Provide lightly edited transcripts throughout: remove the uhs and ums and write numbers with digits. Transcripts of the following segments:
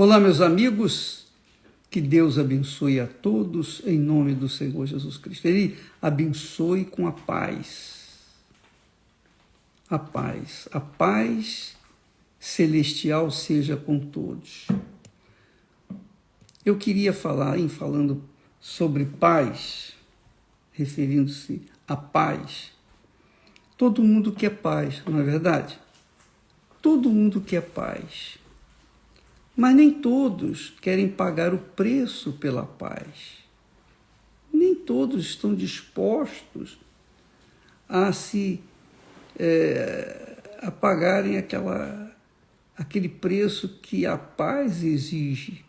Olá, meus amigos, que Deus abençoe a todos em nome do Senhor Jesus Cristo. Ele abençoe com a paz. A paz celestial seja com todos. Eu queria falando sobre paz, referindo-se à paz. Todo mundo quer paz, não é verdade? Todo mundo quer paz. Mas nem todos querem pagar o preço pela paz. Nem todos estão dispostos a a pagarem aquele preço que a paz exige.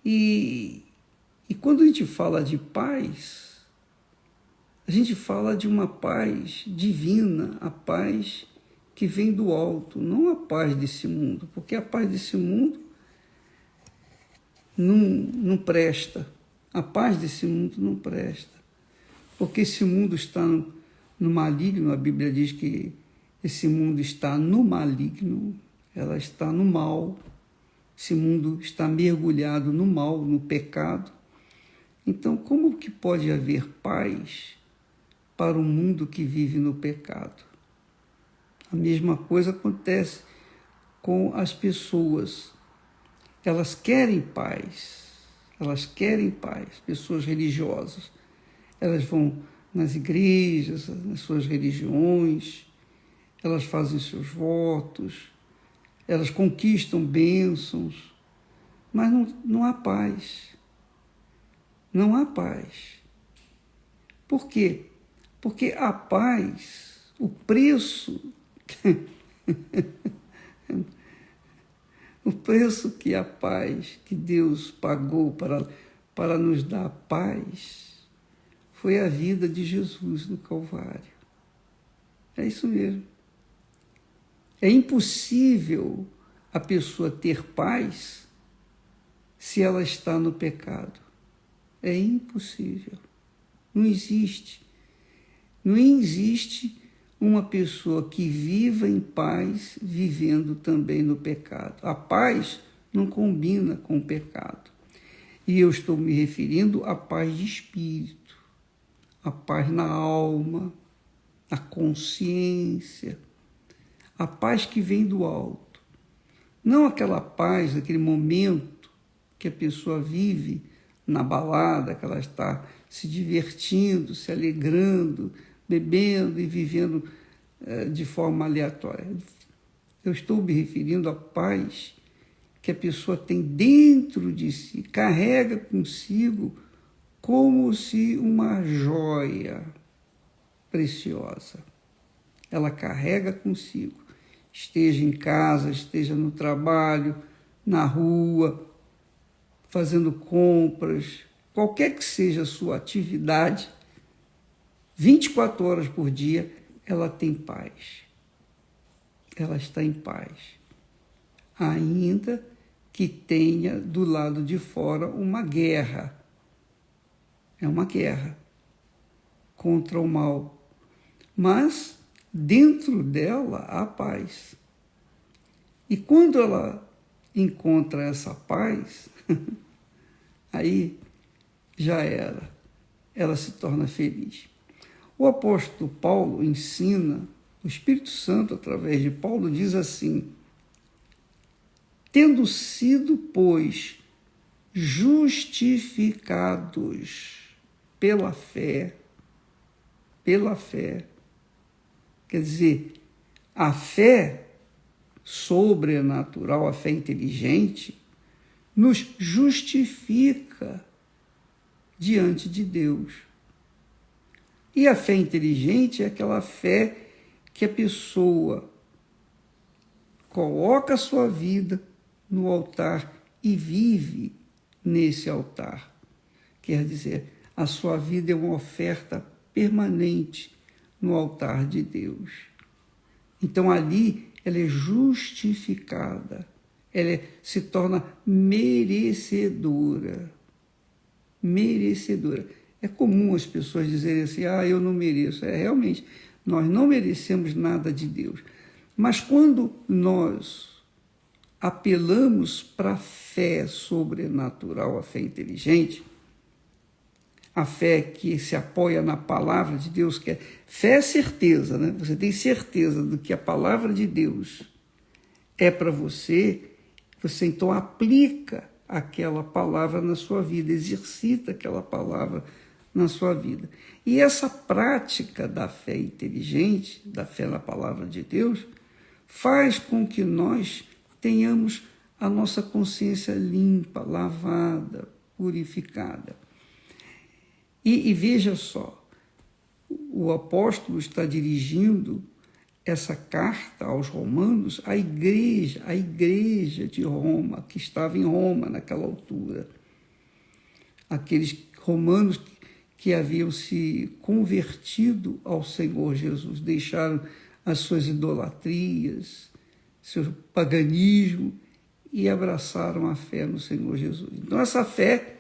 E quando a gente fala de paz, a gente fala de uma paz divina, a paz que vem do alto, não a paz desse mundo, porque a paz desse mundo não presta. A paz desse mundo não presta, porque esse mundo está no maligno. A Bíblia diz que esse mundo está no maligno, ela está no mal, esse mundo está mergulhado no mal, no pecado. Então, como que pode haver paz para um mundo que vive no pecado? A mesma coisa acontece com as pessoas. Elas querem paz, pessoas religiosas. Elas vão nas igrejas, nas suas religiões, elas fazem seus votos, elas conquistam bênçãos, mas não há paz. Não há paz. Por quê? Porque a paz, o preço o preço que a paz, que Deus pagou para nos dar paz, foi a vida de Jesus no Calvário. É isso mesmo. É impossível a pessoa ter paz se ela está no pecado. É impossível. Não existe. Não existe uma pessoa que viva em paz, vivendo também no pecado. A paz não combina com o pecado. E eu estou me referindo à paz de espírito, a paz na alma, a consciência, a paz que vem do alto. Não aquela paz, aquele momento que a pessoa vive na balada, que ela está se divertindo, se alegrando, bebendo e vivendo de forma aleatória. Eu estou me referindo à paz que a pessoa tem dentro de si, carrega consigo como se uma joia preciosa. Ela carrega consigo, esteja em casa, esteja no trabalho, na rua, fazendo compras, qualquer que seja a sua atividade, 24 horas por dia, ela tem paz. Ela está em paz. Ainda que tenha do lado de fora uma guerra. É uma guerra contra o mal. Mas dentro dela há paz. E quando ela encontra essa paz, aí já era. Ela se torna feliz. O apóstolo Paulo ensina, o Espírito Santo, através de Paulo, diz assim: tendo sido, pois, justificados pela fé, quer dizer, a fé sobrenatural, a fé inteligente, nos justifica diante de Deus. E a fé inteligente é aquela fé que a pessoa coloca a sua vida no altar e vive nesse altar. Quer dizer, a sua vida é uma oferta permanente no altar de Deus. Então ali ela é justificada, ela se torna merecedora. Merecedora. É comum as pessoas dizerem assim: eu não mereço. Realmente, nós não merecemos nada de Deus. Mas quando nós apelamos para a fé sobrenatural, a fé inteligente, a fé que se apoia na palavra de Deus, que é fé é certeza, né? Você tem certeza do que a palavra de Deus é para você, você então aplica aquela palavra na sua vida, exercita aquela palavra na sua vida. E essa prática da fé inteligente, da fé na palavra de Deus, faz com que nós tenhamos a nossa consciência limpa, lavada, purificada. E veja só, o apóstolo está dirigindo essa carta aos romanos à igreja de Roma, que estava em Roma naquela altura. Aqueles romanos que haviam se convertido ao Senhor Jesus, deixaram as suas idolatrias, seu paganismo e abraçaram a fé no Senhor Jesus. Então essa fé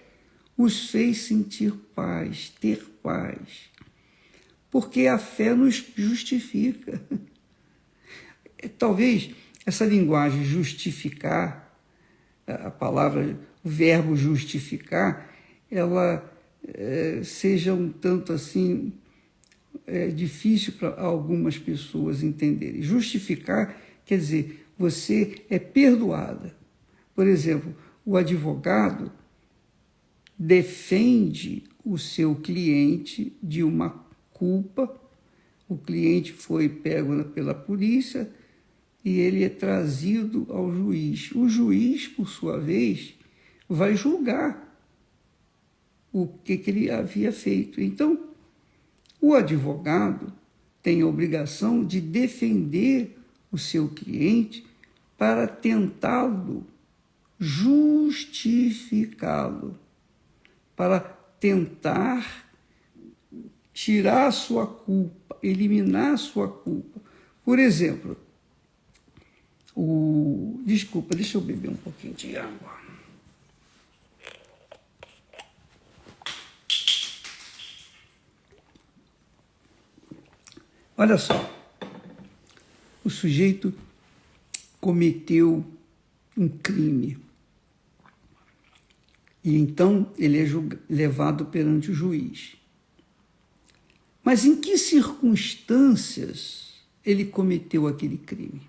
os fez sentir paz, ter paz, porque a fé nos justifica. Talvez essa linguagem justificar, a palavra, o verbo justificar, ela seja um tanto assim difícil para algumas pessoas entenderem. Justificar quer dizer, você é perdoada. Por exemplo, o advogado defende o seu cliente de uma culpa, o cliente foi pego pela polícia e ele é trazido ao juiz. O juiz, por sua vez, vai julgar o que ele havia feito. Então, o advogado tem a obrigação de defender o seu cliente para tentá-lo justificá-lo, para tentar tirar a sua culpa, eliminar a sua culpa. Por exemplo, desculpa, deixa eu beber um pouquinho de água. Olha só, o sujeito cometeu um crime e então ele é levado perante o juiz. Mas em que circunstâncias ele cometeu aquele crime?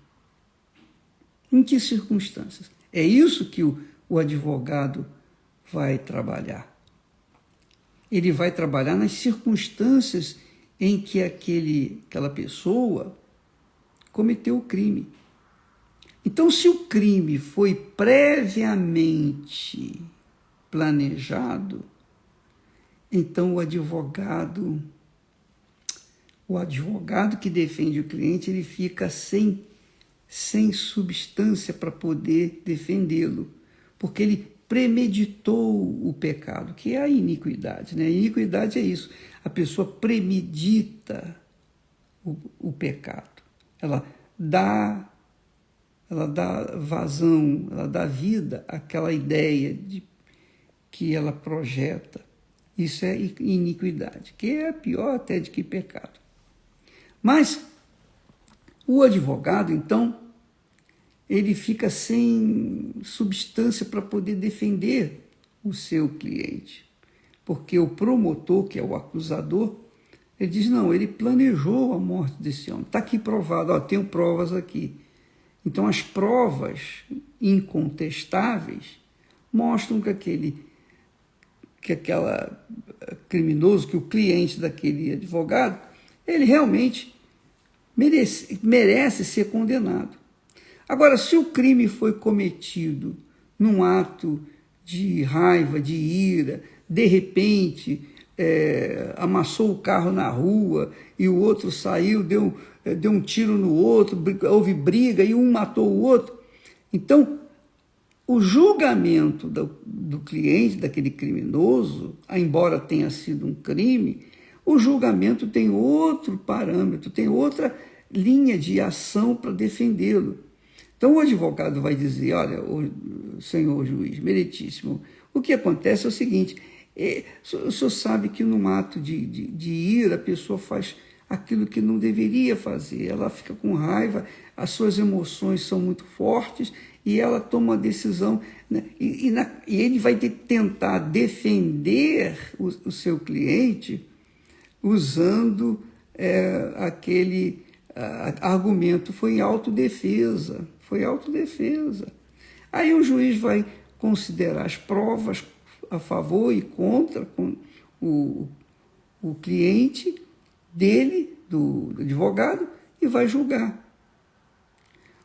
Em que circunstâncias? É isso que o advogado vai trabalhar. Ele vai trabalhar nas circunstâncias em que aquela pessoa cometeu o crime. Então, se o crime foi previamente planejado, então o advogado que defende o cliente, ele fica sem substância para poder defendê-lo, porque ele premeditou o pecado, que é a iniquidade, né? A iniquidade é isso, a pessoa premedita o pecado, ela dá vazão, ela dá vida àquela ideia que ela projeta. Isso é iniquidade, que é pior até de que pecado. Mas o advogado, então, ele fica sem substância para poder defender o seu cliente, porque o promotor, que é o acusador, ele diz, não, ele planejou a morte desse homem, está aqui provado, tenho provas aqui. Então, as provas incontestáveis mostram que aquela criminoso, que o cliente daquele advogado, ele realmente merece ser condenado. Agora, se o crime foi cometido num ato de raiva, de ira, de repente amassou o carro na rua e o outro saiu, deu um tiro no outro, houve briga e um matou o outro. Então, o julgamento do cliente, daquele criminoso, embora tenha sido um crime, o julgamento tem outro parâmetro, tem outra linha de ação para defendê-lo. Então, o advogado vai dizer, olha, senhor juiz, meritíssimo, o que acontece é o seguinte, o senhor sabe que num ato de ira a pessoa aquilo que não deveria fazer. Ela fica com raiva, as suas emoções são muito fortes e ela toma uma decisão, né? E ele vai tentar defender o seu cliente usando aquele argumento. Foi autodefesa, foi autodefesa. Aí o juiz vai considerar as provas a favor e contra com o cliente dele, do advogado, e vai julgar.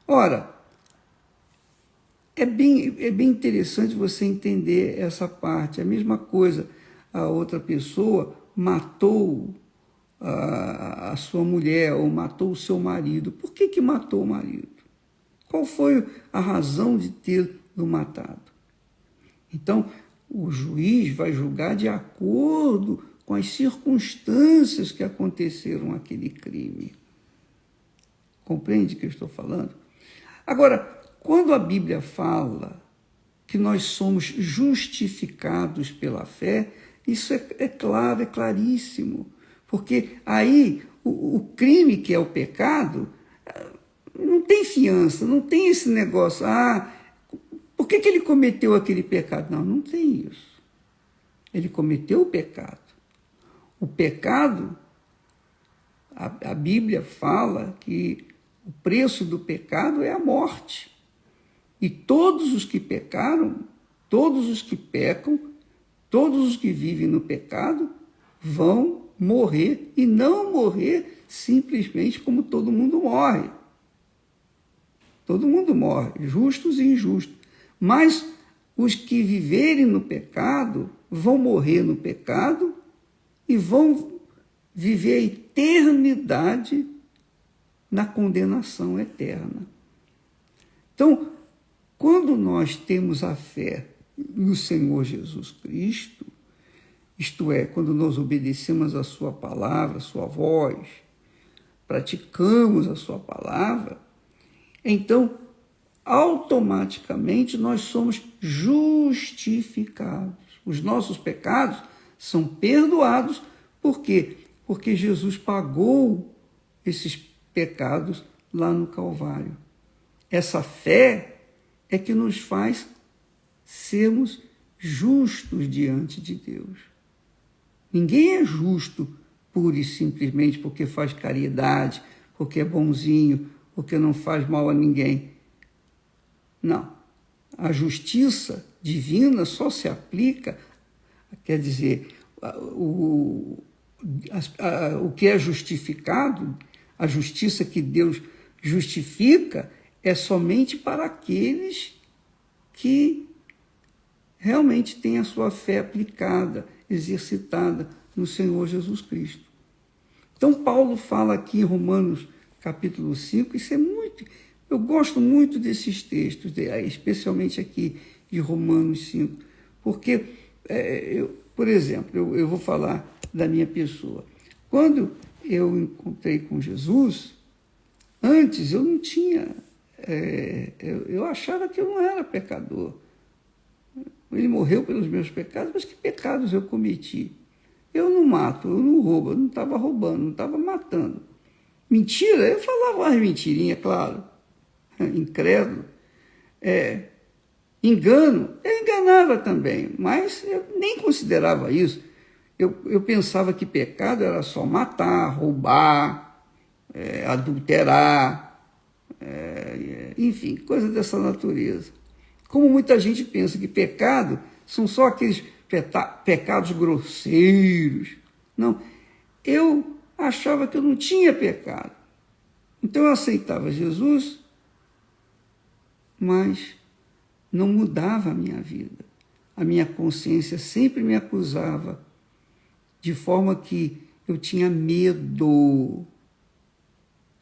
Ora, é bem interessante você entender essa parte. A mesma coisa, a outra pessoa matou a sua mulher ou matou o seu marido. Por que matou o marido? Qual foi a razão de tê-lo matado? Então, o juiz vai julgar de acordo com as circunstâncias que aconteceram aquele crime. Compreende o que eu estou falando? Agora, quando a Bíblia fala que nós somos justificados pela fé, isso é claro, é claríssimo. Porque aí o crime, que é o pecado, não tem fiança, não tem esse negócio. Por que ele cometeu aquele pecado? Não tem isso. Ele cometeu o pecado. O pecado, a Bíblia fala que o preço do pecado é a morte. E todos os que pecaram, todos os que pecam, todos os que vivem no pecado vão morrer, e não morrer simplesmente como todo mundo morre. Todo mundo morre, justos e injustos. Mas os que viverem no pecado vão morrer no pecado e vão viver a eternidade na condenação eterna. Então, quando nós temos a fé no Senhor Jesus Cristo, isto é, quando nós obedecemos a sua palavra, a sua voz, praticamos a sua palavra, então, automaticamente, nós somos justificados. Os nossos pecados são perdoados. Por quê? Porque Jesus pagou esses pecados lá no Calvário. Essa fé é que nos faz sermos justos diante de Deus. Ninguém é justo pura e simplesmente porque faz caridade, porque é bonzinho, porque não faz mal a ninguém. Não. A justiça divina só se aplica, quer dizer, o que é justificado, a justiça que Deus justifica, é somente para aqueles que realmente têm a sua fé aplicada, exercitada no Senhor Jesus Cristo. Então, Paulo fala aqui em Romanos capítulo 5, isso é muito... Eu gosto muito desses textos, especialmente aqui de Romanos 5, porque, por exemplo, eu vou falar da minha pessoa. Quando eu encontrei com Jesus, antes eu não tinha... eu achava que eu não era pecador. Ele morreu pelos meus pecados, mas que pecados eu cometi? Eu não mato, eu não roubo, eu não estava roubando, não estava matando. Mentira, eu falava umas mentirinhas, claro. Incrédulo. Engano, eu enganava também, mas eu nem considerava isso. Eu pensava que pecado era só matar, roubar, adulterar, enfim, coisa dessa natureza. Como muita gente pensa que pecado são só aqueles pecados grosseiros. Não, eu achava que eu não tinha pecado. Então eu aceitava Jesus, mas não mudava a minha vida. A minha consciência sempre me acusava, de forma que eu tinha medo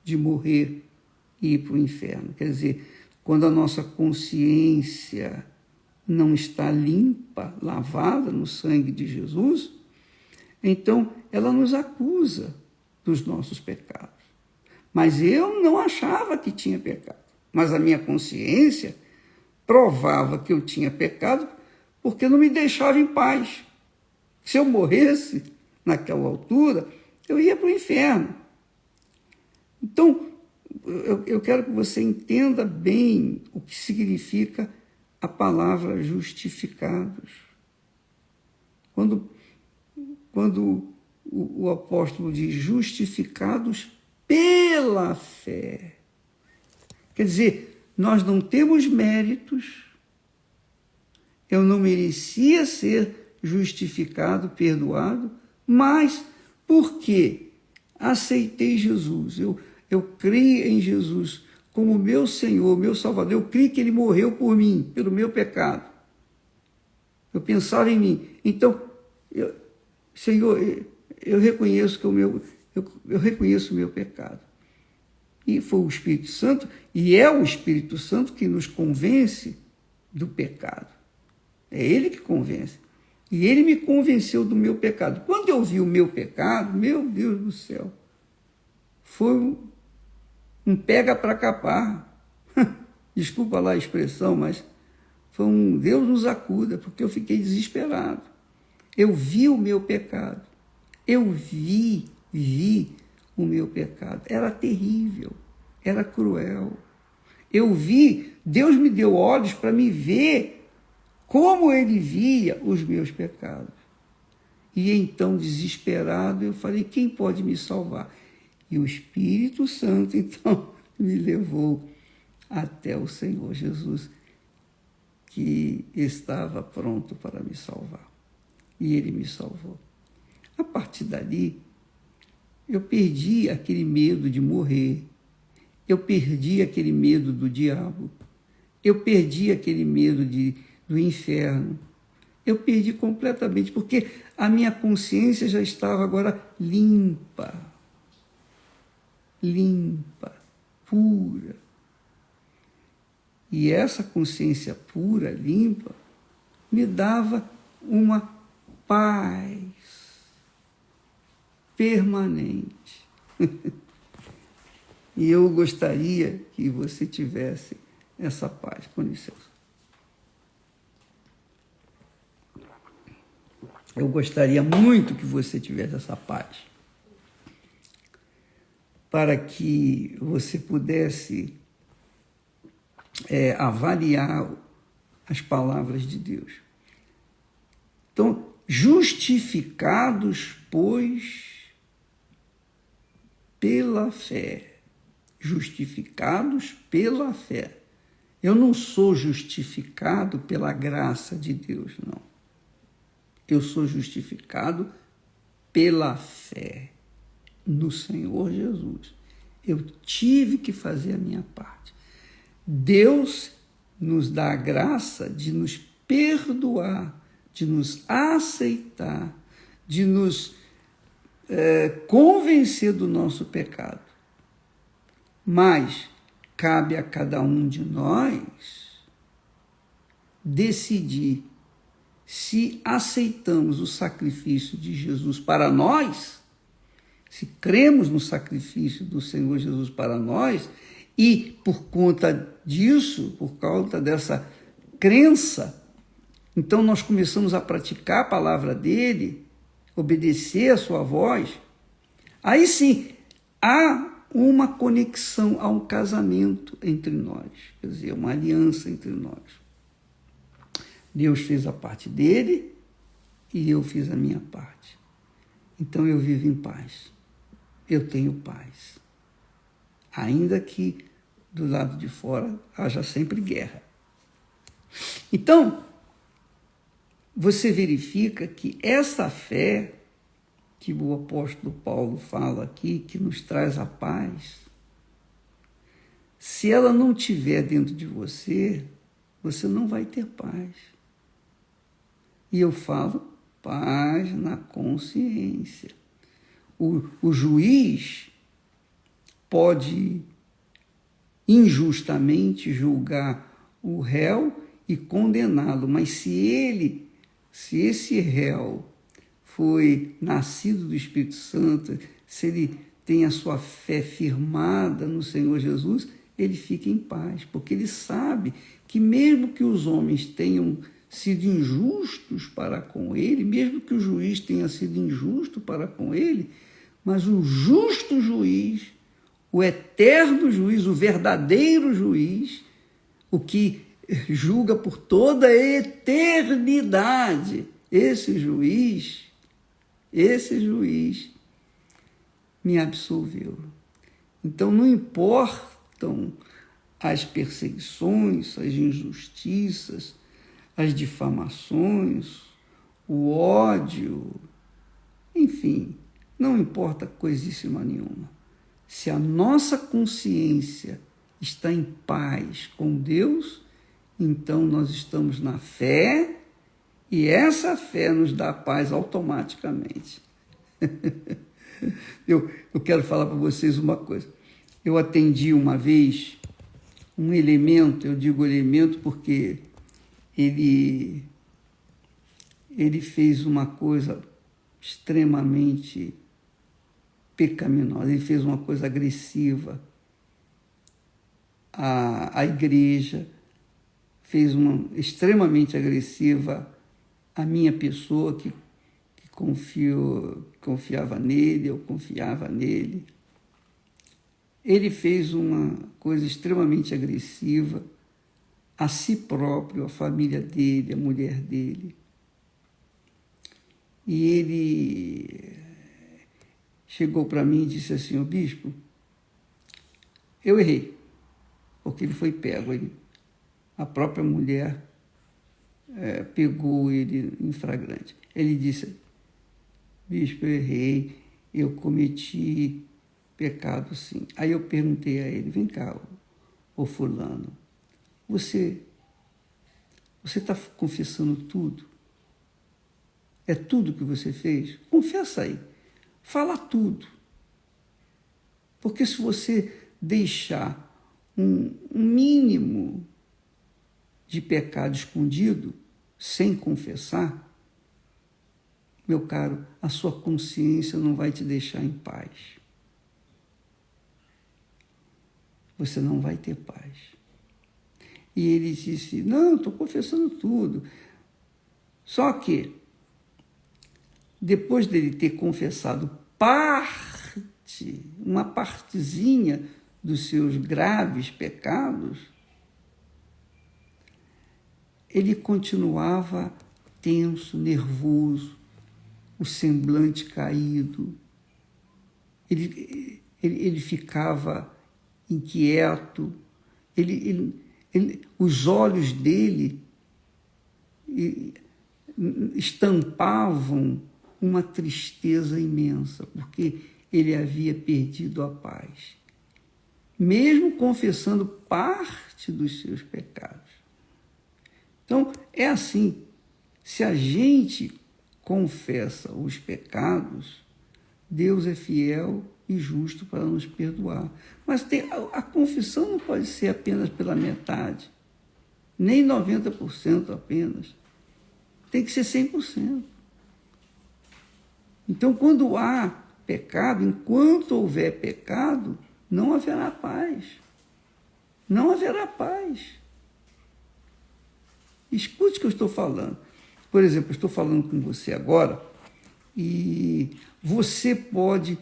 de morrer e ir para o inferno. Quer dizer, quando a nossa consciência não está limpa, lavada no sangue de Jesus, então ela nos acusa dos nossos pecados. Mas eu não achava que tinha pecado. Mas a minha consciência provava que eu tinha pecado porque não me deixava em paz. Se eu morresse naquela altura, eu ia para o inferno. Então, eu quero que você entenda bem o que significa a palavra justificados. Quando o apóstolo diz justificados pela fé, quer dizer, nós não temos méritos, eu não merecia ser justificado, perdoado, mas porque aceitei Jesus, eu creio em Jesus como meu Senhor, meu Salvador, eu creio que Ele morreu por mim, pelo meu pecado. Eu pensava em mim. Então, Senhor, eu reconheço que eu reconheço o meu pecado. E foi o Espírito Santo, e é o Espírito Santo que nos convence do pecado. É Ele que convence. E Ele me convenceu do meu pecado. Quando eu vi o meu pecado, meu Deus do céu, foi um pega para capar. Desculpa lá a expressão, mas foi um Deus nos acuda, porque eu fiquei desesperado. Eu vi o meu pecado. Eu vi o meu pecado. Era terrível, era cruel. Eu vi, Deus me deu olhos para me ver como Ele via os meus pecados. E então, desesperado, eu falei, quem pode me salvar? E o Espírito Santo, então, me levou até o Senhor Jesus, que estava pronto para me salvar. E Ele me salvou. A partir dali, eu perdi aquele medo de morrer. Eu perdi aquele medo do diabo. Eu perdi aquele medo do inferno. Eu perdi completamente, porque a minha consciência já estava agora limpa, pura. E essa consciência pura, limpa, me dava uma paz permanente. E eu gostaria que você tivesse essa paz. Com licença. Eu gostaria muito que você tivesse essa paz, para que você pudesse avaliar as palavras de Deus. Então, justificados, pois, pela fé. Justificados pela fé. Eu não sou justificado pela graça de Deus, não. Eu sou justificado pela fé no Senhor Jesus. Eu tive que fazer a minha parte. Deus nos dá a graça de nos perdoar, de nos aceitar, de nos convencer do nosso pecado. Mas cabe a cada um de nós decidir se aceitamos o sacrifício de Jesus para nós, se cremos no sacrifício do Senhor Jesus para nós, e por conta disso, por causa dessa crença, então nós começamos a praticar a palavra dele, obedecer a sua voz, aí sim, há uma conexão, há um casamento entre nós, quer dizer, uma aliança entre nós. Deus fez a parte dele e eu fiz a minha parte. Então eu vivo em paz. Eu tenho paz. Ainda que do lado de fora haja sempre guerra. Então, você verifica que essa fé que o apóstolo Paulo fala aqui, que nos traz a paz, se ela não estiver dentro de você, você não vai ter paz. E eu falo paz na consciência. O juiz pode injustamente julgar o réu e condená-lo, mas se esse réu foi nascido do Espírito Santo, se ele tem a sua fé firmada no Senhor Jesus, ele fica em paz, porque ele sabe que mesmo que os homens tenham sido injustos para com ele, mesmo que o juiz tenha sido injusto para com ele, mas o justo juiz o eterno juiz, o verdadeiro juiz, o que julga por toda a eternidade. Esse juiz me absolveu. Então não importam as perseguições, as injustiças, as difamações, o ódio, enfim, não importa coisíssima nenhuma. Se a nossa consciência está em paz com Deus, então nós estamos na fé e essa fé nos dá paz automaticamente. Eu quero falar para vocês uma coisa. Eu atendi uma vez um elemento, eu digo elemento porque ele fez uma coisa extremamente pecaminosa, ele fez uma coisa agressiva à igreja, fez uma extremamente agressiva à minha pessoa que confiava nele, eu confiava nele. Ele fez uma coisa extremamente agressiva a si próprio, a família dele, a mulher dele. E ele chegou para mim e disse assim: "Ô bispo, eu errei", porque ele foi pego. A própria mulher pegou ele em flagrante. Ele disse: "Bispo, eu errei, eu cometi pecado sim". Aí eu perguntei a ele: "Vem cá, ô fulano, você está confessando tudo? É tudo que você fez? Confessa aí, fala tudo. Porque se você deixar um mínimo de pecado escondido, sem confessar, meu caro, a sua consciência não vai te deixar em paz. Você não vai ter paz". E ele disse: "Não, estou confessando tudo". Só que, depois dele ter confessado uma partezinha dos seus graves pecados, ele continuava tenso, nervoso, o semblante caído. Ele ficava inquieto, os olhos dele estampavam uma tristeza imensa, porque ele havia perdido a paz, mesmo confessando parte dos seus pecados. Então, é assim, se a gente confessa os pecados, Deus é fiel e justo para nos perdoar. Mas a confissão não pode ser apenas pela metade, nem 90% apenas. Tem que ser 100%. Então, quando há pecado, enquanto houver pecado, não haverá paz. Não haverá paz. Escute o que eu estou falando. Por exemplo, eu estou falando com você agora e você pode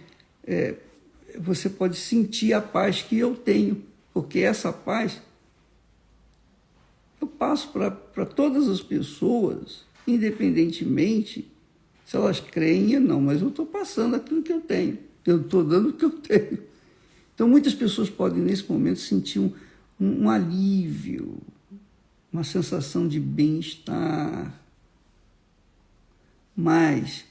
sentir a paz que eu tenho, porque essa paz eu passo para todas as pessoas, independentemente se elas creem ou não, mas eu estou passando aquilo que eu tenho, eu estou dando o que eu tenho. Então, muitas pessoas podem, nesse momento, sentir um alívio, uma sensação de bem-estar, mas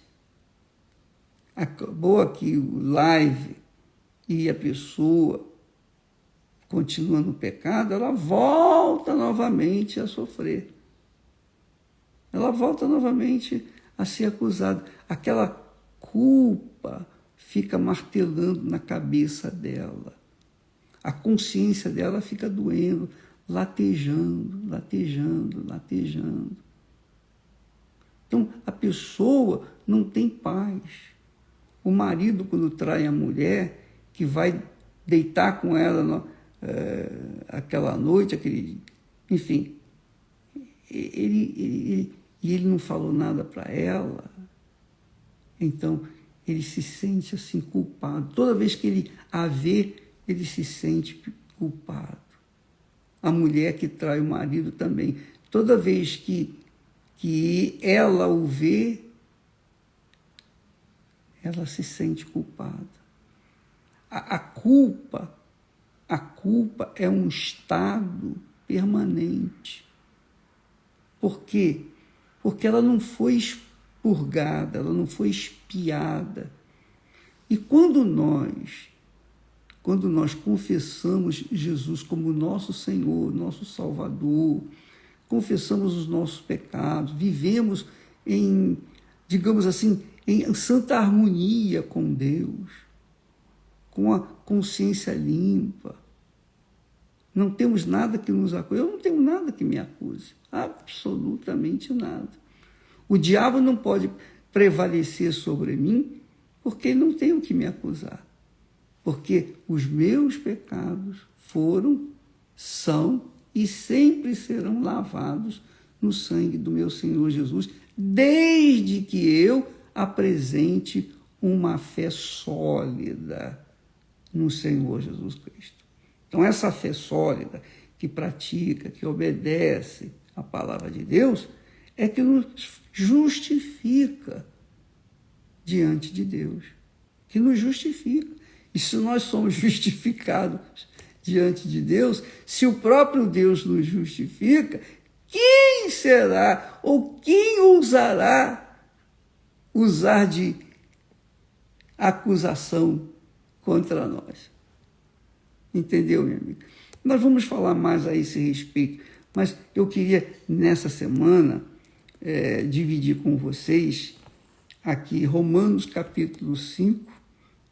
acabou aqui o live e a pessoa continua no pecado, ela volta novamente a sofrer. Ela volta novamente a ser acusada. Aquela culpa fica martelando na cabeça dela. A consciência dela fica doendo, latejando, latejando, latejando. Então, a pessoa não tem paz. O marido, quando trai a mulher, que vai deitar com ela aquela noite, enfim, ele não falou nada para ela, então ele se sente assim culpado. Toda vez que ele a vê ele se sente culpado. A mulher que trai o marido também. Toda vez que ela o vê, ela se sente culpada. A culpa é um estado permanente. Por quê? Porque ela não foi expurgada, ela não foi expiada. E quando nós confessamos Jesus como nosso Senhor, nosso Salvador, confessamos os nossos pecados, vivemos em, digamos assim, em santa harmonia com Deus, com a consciência limpa, não temos nada que nos acuse. Eu não tenho nada que me acuse, absolutamente nada. O diabo não pode prevalecer sobre mim porque ele não tem o que me acusar. Porque os meus pecados foram, são e sempre serão lavados no sangue do meu Senhor Jesus, desde que eu apresente uma fé sólida no Senhor Jesus Cristo. Então, essa fé sólida, que pratica, que obedece a palavra de Deus, é que nos justifica diante de Deus, que nos justifica. E se nós somos justificados diante de Deus, se o próprio Deus nos justifica, quem será ou quem ousará usar de acusação contra nós? Entendeu, minha amiga? Nós vamos falar mais a esse respeito, mas eu queria, nessa semana, dividir com vocês aqui Romanos capítulo 5,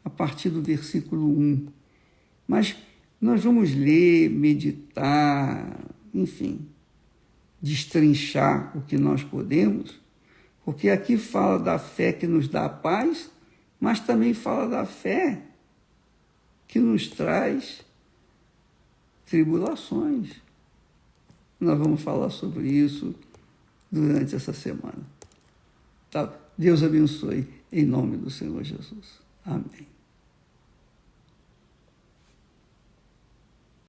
a partir do versículo 1. Mas nós vamos ler, meditar, enfim, destrinchar o que nós podemos, porque aqui fala da fé que nos dá a paz, mas também fala da fé que nos traz tribulações. Nós vamos falar sobre isso durante essa semana. Tá? Deus abençoe em nome do Senhor Jesus. Amém.